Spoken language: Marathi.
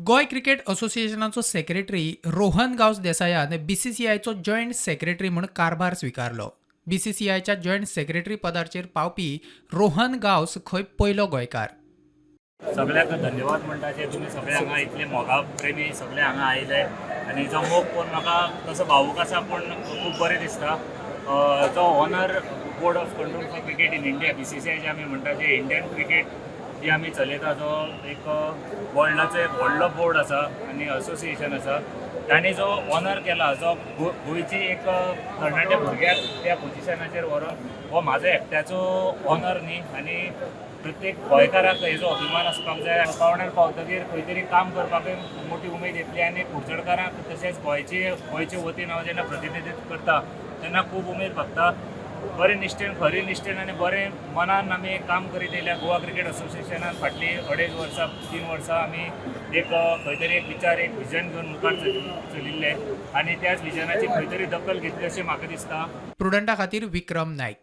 गोय cricket असोसिएशनाचो secretary Rohan Gawas देसायान बीसीसीआयचो joint secretary म्हणून कारभार स्विकारलो. बीसीसीआयच्या जॉयंट सेक्रेटरी पदाचेर पावपी रोहन गावस खंय पयलो गोंयकार. सगळ्यांक धन्यवाद म्हणटा जे तुमी सगळे हांगा इतले मोगा प्रेमी सगळे हांगा आयले आनी जो मोग पळोवन म्हाका तसो भावूक आसा पण खूब बरें दिसता. जो honour board of control for cricket in India BCCI जे आमी म्हणटा जे इंडियन क्रिकेट जी आमी चलयता जो एक वर्ल्डाचो एक व्हडलो बोर्ड आसा आनी असोसिएशन आसा तांणी जो ऑनर केला जो गोंयची एक तरणाट्या भुरग्याक त्या पोजिशनाचेर व्हरून हो म्हाजो एकट्याचो ऑनर न्ही आनी प्रत्येक गोंयकाराक हेजो अभिमान आसपाक जाय. पावण्यार पावतकीर खंय तरी काम करपाकूय मोठी उमेद येतली आनी कुडचडकारांक तशेंच गोंयचे वतीन हांव जेन्ना प्रतिनिधित्व करता तेन्ना खूब उमेद भागता. बरे निश्ठेन खरे निश्ठेन आनी बरें मनान आमी काम करीत येयल्या. गोवा क्रिकेट असोसिएशनान फाटली 2.5 वर्सां 3 वर्सां आमी एक खंय तरी एक विचार एक विजन घेवन मुखार चलिल्ले आनी त्याच विजनाची खंय तरी दखल घेतली अशें म्हाका दिसता. प्रुडंटा खातीर विक्रम नायक.